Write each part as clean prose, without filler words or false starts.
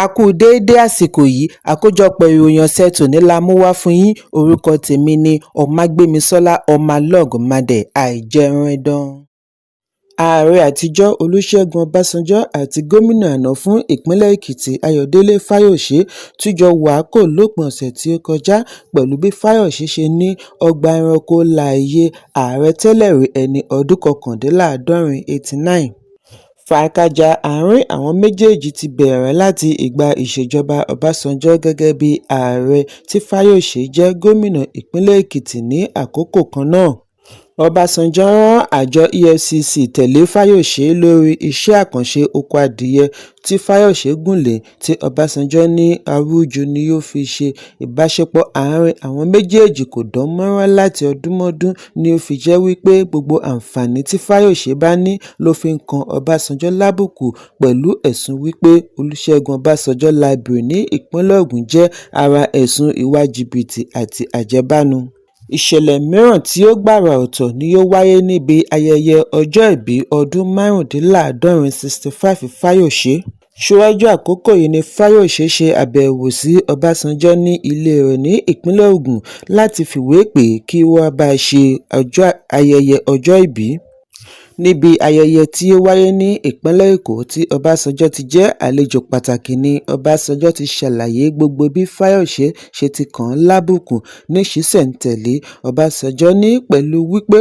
A kú déédé àsìkò yìí, àkójọpọ̀ ìròyìn ọ̀sẹ̀ tòní la mú wá fún yín. Orúkọ tèmi ni Ọ̀mágbémisọ́lá Ọmọlọ́ọ̀gùnmadè àìjẹran-idán. Ààrẹ àtijọ́ Olúṣẹ́gun Ọbásanjọ́ àti gómìnà àná fún ìpínlẹ̀ Èkìtì Ayọ̀délé Fáyòsé tún jọ wàákò lópin ọ̀sẹ̀ tí ó kọjá pẹ̀lú bí Fáyòsé ṣe ní ọgbà ẹranko láàyè ààrẹ tẹ́lẹ̀ rí ẹni ọdún kọkàndínláàádọ́rin 89. Fàákàjà àárín àwọn méjèèjì ti bẹ̀rẹ̀ láti ìgbà ìṣèjọba Ọbásanjọ́ gẹ́gẹ́ bí ààrẹ tí Fáyòsé jẹ́ gómìnà ìpínlẹ̀ Èkìtì ní àkókò kan náà. Ọbásanjọ́ rán àjọ EFCC tẹ̀lé Fáyòsé lórí iṣẹ́ àkànṣe oko adìyẹ tí Fáyòsé gùnlé tí Ọbásanjọ́ ní arújú ni ó fi ṣe. Ìbáṣepọ̀ àárín àwọn méjèèjì kò dán mọ́rán láti ọdúnmọ́dún ni ó fi jẹ́ wípé gbogbo àǹfààní tí Fáyòsé bá ní ló fi ń kan Ọbásanjọ́ lábùkù pẹ̀lú ẹ̀sùn wípé Olúṣẹ́gun Ọbásanjọ́ library ní ìpínlẹ̀ Ògùn jẹ́ ara ẹ̀sùn ìwà jìbìtì àti àjẹbánu. Ìṣẹ̀lẹ̀ mìíràn tí ó gbàrà ọ̀tọ̀ ni ó wáyé níbi ayẹyẹ ọjọ́ ìbí ọdún márùndínláàádọ́rin 65 Fáyòsé. Ṣíwájú àkókò yìí ni Fáyòsé ṣe àbẹ̀wò sí Ọbásanjọ́ ní ilé rẹ̀ ní ìpínlẹ̀ Ògùn láti fìwé pè kí wọ́n bá ṣe ayẹyẹ ọjọ́ ìbí. Níbi ayẹyẹ tí ó wáyé ní ìpínlẹ̀ Èkó tí Ọbásanjọ́ ti jẹ́ àlejò pàtàkì ni Ọbásanjọ́ ti ṣàlàyé gbogbo bí Fáyòsé ṣe ti kàn án lábùkù ní ṣísẹ̀ntẹ̀lé. Ọbásanjọ́ ní pẹ̀lú wípé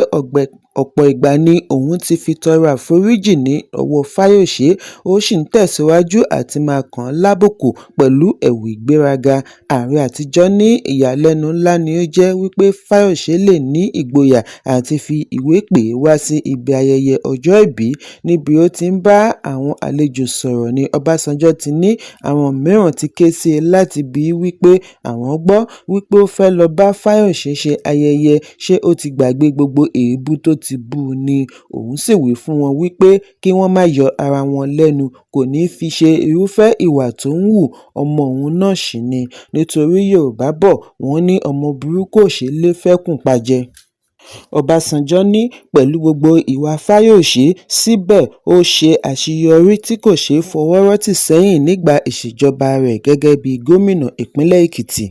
ọ̀pọ̀ ìgbà ni òun ti fi tọrọ àforíjì ní ọwọ́ Fáyòsé, ó sì ń tẹ̀síwájú àti máa kàn án lábùkù pẹ̀lú ẹ̀wù ìgbéraga. Ààrẹ àtijọ́ ní ìyàlẹ́nu ńlá ni ó jẹ́ wípé Fáyòsé lè ní ìgboyà àti fi ìwé pè wá sí ibi ayẹyẹ ọjọ́ ìbí. Níbi ó ti ń bá àwọn àlejò sọ̀rọ̀ ni Ọbásanjọ́ ti ní àwọn mìíràn ti ké sí i láti bi í wípé àwọn gbọ́ wípé ó fẹ́ lọ bá Fáyòsé ṣe ayẹyẹ, ṣé ó ti gbàgbé gbogbo èébú tó ti bú u ni. Òun sì wí fún wọn wípé kí wọ́n má yọ ara wọn lẹ́nu, kò ní fi ṣe irúfẹ́ ìwà tó ń hù, ọmọ òun náà sì ni. Nítorí Yorùbá bọ̀ wọ́n ní ọmọ burúkú ò ṣe é lé fẹ́kùn pajẹ. Ọbásanjọ́ ní pẹ̀lú gbogbo ìwà Fáyòsé síbẹ̀ ó ṣe àṣeyọrí tí kò ṣeé fọwọ́ tì sẹ́yìn nígbà ìṣèjọba rẹ̀ gẹ́gẹ́ bí gómìnà ìpínlẹ̀ Èkìtì.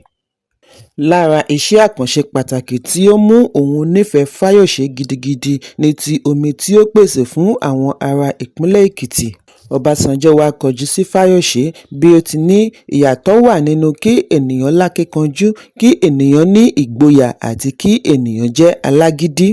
Lára iṣẹ́ àkànṣe pàtàkì tí ó mú òun nífẹ̀ẹ́ Fáyòsé gidigidi ni ti omi tí ó pèsè fún àwọn ará ìpínlẹ̀ Èkìtì. Ọbásanjọ́ wá kọjú sí Fáyòsé bí ó ti ní ìyàtọ̀ wà nínú kí ènìyàn lákínkanjú, kí ènìyàn ní ìgboyà àti kí ènìyàn jẹ́ alágídí.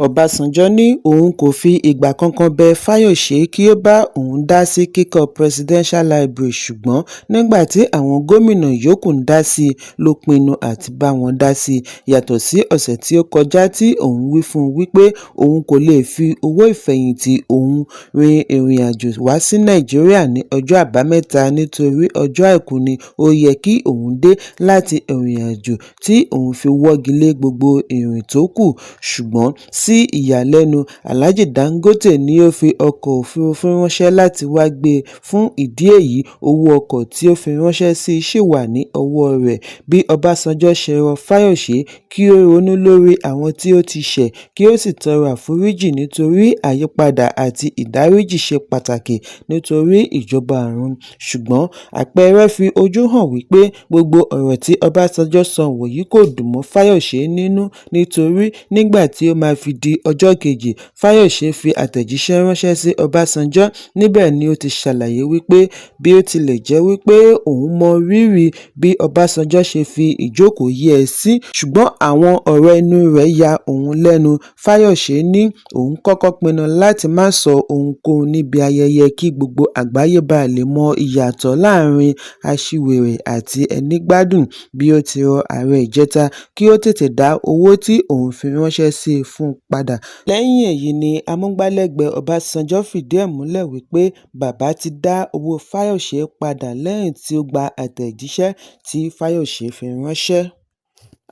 Ọbásanjọ́ ní òun kò fi ìgbà kankan bẹ Fáyòsé kí ó bá òun dá sí kíkọ́ Presidential Library, ṣùgbọ́n nígbà tí àwọn gómìnà yòókù ń dá sí i ló pinnu àti bá wọn dá sí i. Yàtọ̀ sí ọ̀sẹ̀ tí ó kọjá tí òun wí fún un wípé òun kò lè fi owó ìfẹ̀yìntì òun rin ìrìn àjò wá sí Nàìjíríà ní ọjọ́ àbámẹ́ta nítorí ọjọ́ àìkú ni ó yẹ kí òun dé láti ìrìn àjò tí òun fi wọ́gi lé gbogbo ìrìn tó kù. Ṣùgbọ́n sí ìyàlẹ́nu, Alhaji Dangote ni ó fi ọkọ̀ òfurufú ránṣẹ́ láti wá gbé e. Fún ìdí èyí, owó ọkọ̀ tí ó fi ránṣẹ́ sí i ṣì wà ní ọwọ́ rẹ̀. Bí Ọbásanjọ́ ṣe rọ Fáyòsé kí ó ronú lórí àwọn tí ó ti ṣẹ̀ kí ó sì tọrọ àforíjì nítorí àyípadà àti ìdáríjì ṣe pàtàkì nítorí ìjọba ọ̀run. Ṣùgbọ́n àpẹẹrẹ fi ojú hàn wípé gbogbo ọ̀rọ̀ tí Ọbásanjọ́ sọ wọ̀nyí kò dùn mọ́ Fáyòsé nínú, nítorí nígbà tí ó máa fi di ọjọ́ kejì, Fáyòsé fi àtẹ̀jíṣẹ́ ránṣẹ́ sí Ọbásanjọ́. Níbẹ̀ ni ó ti ṣàlàyé wípé bí ó tilẹ̀ jẹ́ wípé òun mọ rírì bí Ọbásanjọ́ ṣe fi ìjókòó yẹ́ ẹ sí, ṣùgbọ́n àwọn ọ̀rọ̀ ẹnu rẹ̀ ya òun lẹ́nu. Fáyòsé ní òun kọ́kọ́ pinnu láti má sọ ohunkóhun níbi ayẹyẹ kí gbogbo àgbáyé bá lè mọ ìyàtọ̀ láàrin aṣiwèrè àti ẹni gbádùn. Bí ó ti rọ ààrẹ ìjẹta kí ó tètè dá owó tí òun fi ránṣẹ́ sí i fún un padà. Lẹ́yìn èyí ni amúgbálẹ́gbẹ̀ẹ́ Ọbásanjọ́ fìdí ẹ̀ múlẹ̀ wípé bàbá ti dá owó Fáyòsé padà lẹ́yìn tí ó gba àtẹ̀jíṣẹ́ tí Fáyòsé fi ránṣẹ́.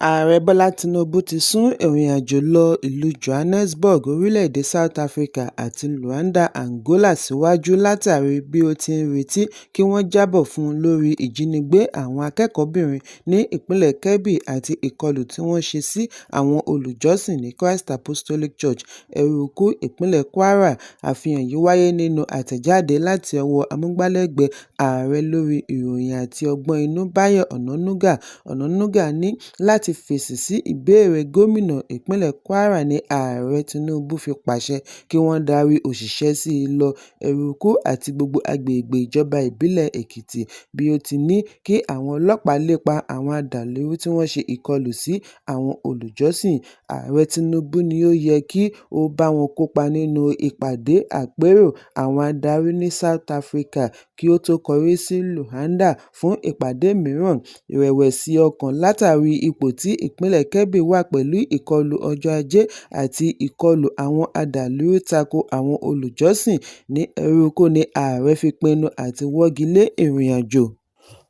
Ààrẹ Bọ́lá Tinubu ti sún ìrìnàjò lọ ìlú Johannesburg, orílẹ̀-èdè South Africa àti Luanda, Angola síwájú látàrí bí ó ti ń retí kí wọ́n jábọ̀ fún un lórí ìjínigbé àwọn akẹ́kọ̀ọ́bìnrin ní ìpínlẹ̀ Kebbi àti ìkọlù tí wọ́n ṣe sí àwọn olùjọ́sìn ní Christ Apostolic Church, Eruku, ìpínlẹ̀ Kwara. Àfihàn yìí wáyé nínú àtẹ̀jáde láti ọwọ́ amúgbálẹ́gbẹ̀ẹ́ ààrẹ lórí ìròyìn àti ọgbọ́n inú Báyọ̀ Ọ̀nànúgà. Ọ̀nànúgà ní láti fèsì sí ìbéèrè gómìnà ìpínlẹ̀ Kwara ní ààrẹ Tinubu fi pàṣẹ kí wọ́n darí òṣìṣẹ́ sí ìlọ Eruku àti gbogbo agbègbè ìjọba ìbílẹ̀ Èkìtì, bí ó ti ní kí àwọn ọlọ́pàá lépa àwọn adàlúrú tí wọ́n ṣe ìkọlù sí àwọn olùjọ́sìn. Ààrẹ Tinubu ni ó yẹ kí ó bá wọn kópa nínú ìpàdé àpérò àwọn adarí ní South Africa kí ó tó kọrí sí Luanda fún ìpàdé mìíràn. Ìrẹ̀wẹ̀sì ọkàn látàrí ipò tí ìpínlẹ̀ Kebbi wà pẹ̀lú ìkọlù ọjọ́ Ajé àti ìkọlù àwọn adàlúrú tako àwọn olùjọ́sìn ní Eruku ni ààrẹ fi pinnu àti wọ́gi lé ìrìnàjò.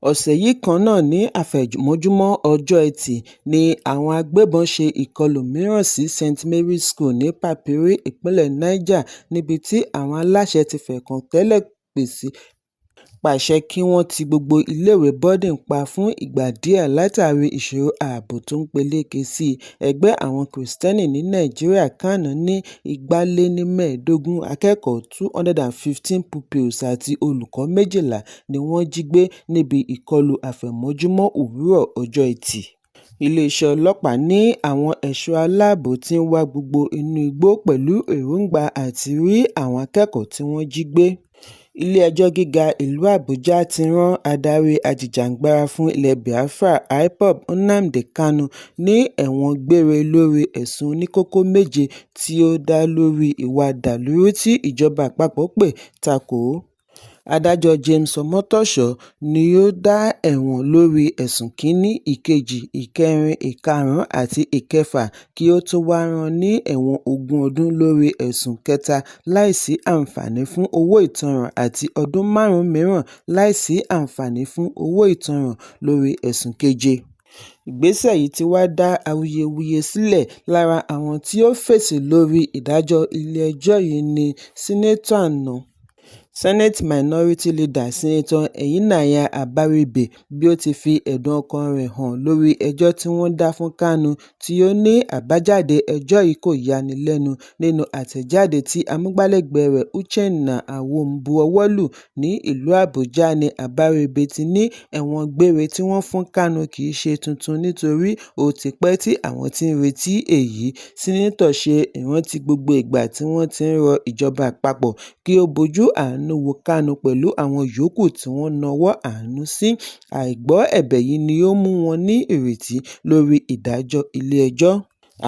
Ọ̀sẹ̀ yìí kan náà ní àfẹ̀mọ́júmọ́ ọjọ́ Ẹtì ni àwọn agbébọn ṣe ìkọlù mìíràn sí St. Mary's School ní Papiri, ìpínlẹ̀ Niger, níbi tí àwọn aláṣẹ ti fẹ̀ẹ̀kan tẹ́lẹ̀ pàṣẹ kí wọ́n ti gbogbo iléèwé boarding pa fún ìgbà díẹ̀ látàrí ìṣòro ààbò tó ń peléke sí i. Ẹgbẹ́ àwọn Kìrìsìtẹ́nì ní Nàìjíríà (CAN) ní 215 akẹ́kọ̀ọ́ 215 pupils àti olùkọ́ 12 ni wọ́n jí gbé níbi ìkọlù àfẹ̀mọ́júmọ́ òwúrọ̀ ọjọ́ Ẹtì. Iléeṣẹ́ ọlọ́pàá ní àwọn ẹ̀ṣọ́ aláàbò ti ń wá gbogbo inú igbó pẹ̀lú èròńgbà àti rí àwọn akẹ́kọ̀ọ́ tí wọ́n jí gbé. Ilé-ẹjọ́ Gíga ìlú Àbújá ti rán adarí ajìjàǹgbara fún ilẹ̀ Biafra (IPOB) Nnamdi Kanu ní ẹ̀wọ̀n gbére lórí ẹ̀sùn oníkókó 7 tí ó dá lórí ìwà dàlúrú tí ìjọba àpapọ̀ pè tako. Adájọ́ James Omotosho ni ó dá ẹ̀wọ̀n lórí ẹ̀sùn 1, 2, 3, 4 àti 5 kí ó tó wá rán ní ẹ̀wọ̀n 20 ọdún lórí ẹ̀sùn 3 láìsí àǹfààní fún owó ìtanràn àti ọdún 5 mìíràn láìsí àǹfààní fún owó ìtanràn lórí ẹ̀sùn 7. Ìgbésẹ̀ yìí ti wá dá awuyewuye sílẹ̀. Lára àwọn tí ó fèsì lórí ìdájọ́ ilé-ẹjọ́ yìí ni Sínátọ̀ àná Senate Minority Leader Senator Enyinnaya Abaribe, bí ó ti fi ẹ̀dùn ọkàn rẹ̀ hàn lórí ẹjọ́ tí wọ́n dá fún Kanu, tí ó ní àbájáde ẹjọ́ yìí kò yani lẹ́nu. Nínú àtẹ̀jáde tí amúgbálẹ́gbẹ̀ẹ́ rẹ̀ Uchenna Awom bu ọwọ́ lù ní ìlú Àbújá ni Abaribe ti ní ẹ̀wọ̀n gbére tí wọ́n fún Kanu kì í ṣe tuntun nítorí ó ti pẹ́ tí àwọn ti ń retí èyí. Sínátọ̀ ṣe ìrántí gbogbo ìgbà tí wọ́n ti ń rọ ìjọba àpapọ̀ kí ó bójú àánú wo Kanu pẹ̀lú àwọn yòókù tí wọ́n nawọ́ àánú sí. Àìgbọ́ ẹ̀bẹ̀ yìí ni ó mú wọn ní ìrètí lórí ìdájọ́ ilé-ẹjọ́.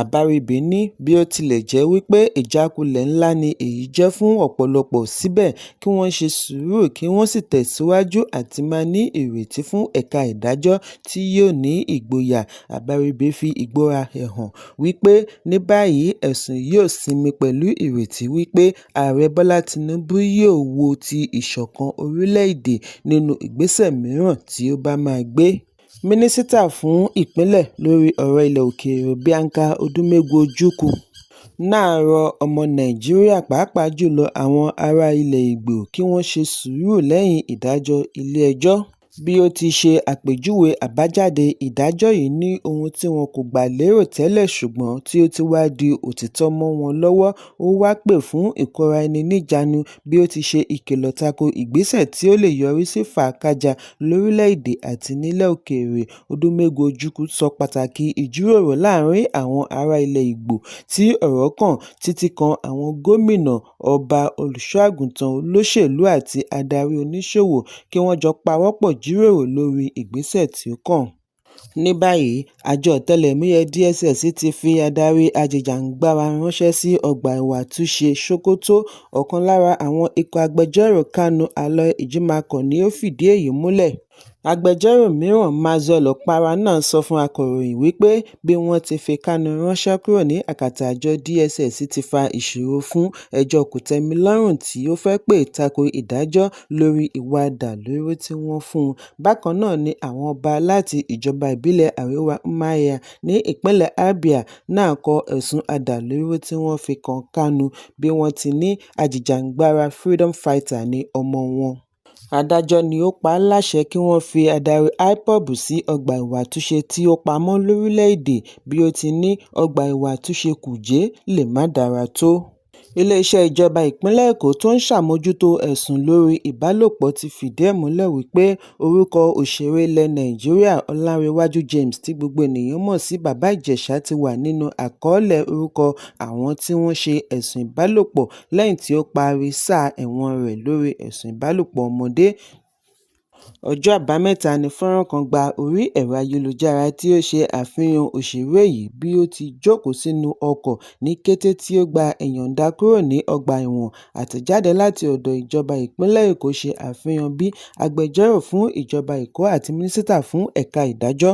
Abaribe ní bí ó tilẹ̀ jẹ́ wípé ìjákulẹ̀ ńlá ni èyí jẹ́ fún ọ̀pọ̀lọpọ̀, síbẹ̀ kí wọ́n ṣe sùúrù kí wọ́n sì tẹ̀síwájú àti máa ní ìrètí fún ẹ̀ka ìdájọ́ tí yóò ní ìgboyà. Abaribe fi ìgbóra rẹ̀ hàn wípé ní báyìí ẹ̀sùn yóò sinmi pẹ̀lú ìrètí wípé Ààrẹ Bọ́lá Tinubu yóò wo ti ìṣọ̀kan orílẹ̀-èdè nínú ìgbésẹ̀ mìíràn tí ó bá máa gbé. Mínísítà fún ìpínlẹ̀ lórí ọ̀rọ̀ ilẹ̀ òkèèrè Bianca Odumegwu Ojukwu náà rọ ọmọ Nàìjíríà pàápàá jùlọ àwọn ará ilẹ̀ Ìgbò kí wọ́n ṣe sùúrù lẹ́yìn ìdájọ́ ilé-ẹjọ́. Bí ó ti ṣe àpèjúwe àbájáde ìdájọ́ yìí ní ohun tí wọn kò gbà lérò tẹ́lẹ̀ ṣùgbọ́n tí ó ti wá di òtítọ́ mọ́ wọn lọ́wọ́, ó wá pè fún ìkóra-ẹni-níjàánu bí ó ti ṣe ìkìlọ̀ tako ìgbésẹ̀ tí ó lè yọrí sí fàákájà lórílẹ̀-èdè àti nílẹ̀ òkèèrè. Odumegwu Ojukwu sọ pàtàkì ìjíròrò láàárín àwọn ará ilẹ̀ Ìgbò tí ọ̀rọ̀ kàn títí kan àwọn gómìnà, ọba, olùṣọ́-àgùntàn, olóṣèlú àti adarí oníṣòwò kí wọ́n jọ pawọ́pọ̀ jíròrò lórí ìgbésẹ̀ tí ó kàn. Ní báyìí, àjọ ọ̀tẹlẹ̀múyẹ́ DSS ti fi adarí ajìjàǹgbara ránṣẹ́ sí ọgbà ẹ̀wọ̀n àtúnṣe Sokoto. Ọ̀kan lára àwọn ikọ̀ agbẹjọ́rò Kanu, Aloy Ejimakor, ni ó fìdí èyí múlẹ̀. Agbẹjọ́rò mìíràn Maxwell Okpara náà sọ fún akọ̀ròyìn wípé bí wọ́n ti fi Kanu ránṣẹ́ kúrò ní àkàtà àjọ DSS ti fa ìṣòro fún ẹjọ́ kòtẹ́milọ́rùn tí ó fẹ́ pè tako ìdájọ́ lórí ìwà dàlúrú tí wọ́n fún un. Bákan náà ni àwọn ọba láti ìjọba ìbílẹ̀ Àríwá Umuahia ní ìpínlẹ̀ Abia náà kọ ẹ̀sùn àdàlúrú tí wọ́n fi kan Kanu bí wọ́n ti ní ajìjàǹgbara freedom fighter ní ọmọ wọn. Adájọ́ ni ó pa á láṣẹ kí wọ́n fi adarí IPOB sí ọgbà ìwà àtúnṣe tí ó pamọ́ lórílẹ̀-èdè bí ó ti ní ọgbà ìwà àtúnṣe Kùjé lè má dára tó. Ilé-iṣẹ́ ìjọba ìpínlẹ̀ Èkó tó ń ṣàmójútó ẹ̀sùn lórí ìbálòpọ̀ ti fìdí ẹ̀ múlẹ̀ wípé orúkọ òṣèré ilẹ̀ Nàìjíríà Ọlánrewájú James tí gbogbo ènìyàn mọ̀ sí Bàbá Ìjẹ̀ṣà ti wà nínú àkọọ́lẹ̀ orúkọ àwọn tí wọ́n ṣe ẹ̀sùn ìbálòpọ̀ lẹ́yìn tí ó parí sáà ẹ̀wọ̀n rẹ̀ lórí ẹ̀sùn ìbálòpọ̀ ọmọdé. Ọjọ́ Àbámẹ́ta ni fọ́nrán kan gba orí ẹ̀rọ ayélujára tí ó ṣe àfihàn òṣèré yìí bí ó ti jókòó sínú ọkọ̀ ní kété tí ó gba ìyọ̀ǹda kúrò ní ọgbà ẹ̀wọ̀n. Àtẹ̀jáde láti ọ̀dọ̀ ìjọba ìpínlẹ̀ Èkó ṣe àfihàn bí agbẹjọ́rò fún ìjọba Èkó àti mínísítà fún ẹ̀ka ìdájọ́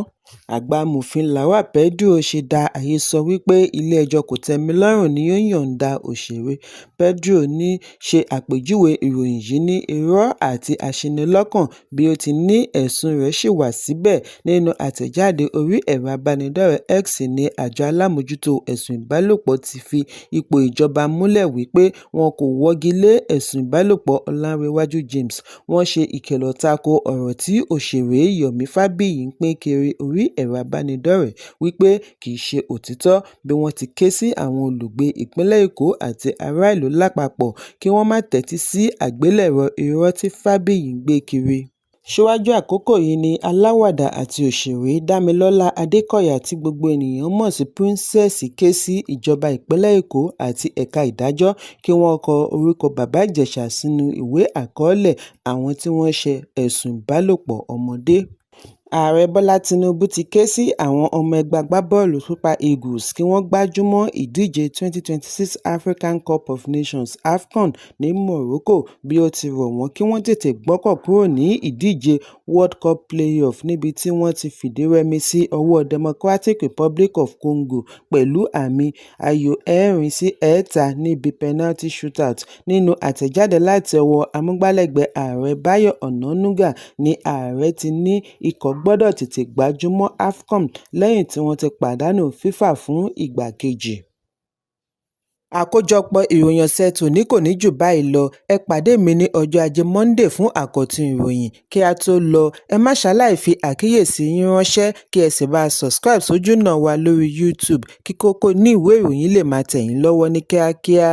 àgbà amòfin Lawal Pedro ṣe dá àhesọ wípé ilé-ẹjọ́ kòtẹ́milọ́rùn ni ó yọ̀ǹda òṣèré. Pedro ní ṣe àpèjúwe ìròyìn yìí ní irọ́ àti àṣinilọ́kàn bí ó ti ní ẹ̀sùn rẹ̀ ṣì wà síbẹ̀. Nínú àtẹ̀jáde orí ẹ̀rọ abánidọ́rẹ̀ẹ́ X ní àjọ alámòjútó ẹ̀sùn ìbálòpọ̀ ti fi ipò ìjọba múlẹ̀ wípé wọn kò wọ́gi lé ẹ̀sùn ìbálòpọ̀ Ọlánrewájú James. Wọ́n ṣe ìkìlọ̀ tako ọ̀rọ̀ tí òṣèré Yomi Fabiyi ń pín kiri orí ẹ̀rọ abánidọ́rẹ̀ẹ́ wípé kìí ṣe òtítọ́ bí wọ́n ti ké sí àwọn olùgbé ìpínlẹ̀ Èkó àti ará ìlú lápapọ̀ kí wọ́n má tẹ́tí sí àgbélẹ̀rọ irọ́ tí Fabiyi ń gbé kiri. Síwájú àkókò yìí ni aláwàdà àti òṣèré Dámilọ́lá Adékọ̀yà tí gbogbo ènìyàn mọ̀ sí Princess ké sí ìjọba ìpínlẹ̀ Èkó àti ẹ̀ka ìdájọ́ kí wọ́n kọ orúkọ Bàbá Ìjẹ̀ṣà sínú ìwé àkọọ́lẹ̀ àwọn tí wọ́n ṣe ẹ̀sùn ìbálòpọ̀ ọmọdé. Ààrẹ Bọ́lá Tinubu ti ké sí àwọn ọmọ ẹgbẹ́ agbábọ́ọ̀lù Super Eagles kí wọ́n gbájúmọ́ ìdíje 2026 African Cup of Nations (AFCON) ní Morocco bí ó ti rọ̀ wọ́n kí wọ́n tètè gbọ́kọ̀ kúrò ní ìdíje World Cup Play-off níbi tí wọ́n ti fìdírẹmi sí ọwọ́ Democratic Republic of Congo pẹ̀lú àmì ayò 4-3 níbi penalty shootout. Nínú àtẹ̀jáde láti ọwọ́ amúgbálẹ́gbẹ̀ẹ́ ààrẹ Báyọ̀ Ọ̀nànúgà ni ààrẹ ti ní ikọ̀ gbọ́dọ̀ tètè gbájúmọ́ AFCON lẹ́yìn tí wọ́n ti pàdánù FIFA fún ìgbà kejì. Àkójọpọ̀ ìròyìn ọ̀sẹ̀ tòní kò ní jù báyìí lọ. Ẹ pàdé mi ní ọjọ́ Ajé Monday fún àkọ́tún ìròyìn. Kí a tó lọ, ẹ má ṣaláì fi àkíyèsí yín ránṣẹ́ kí ẹ sì bá subscribe sójúnà wa lórí YouTube kí kókó ní ìwé ìròyìn lè máa tẹ̀ yín lọ́wọ́ ní kíákíá.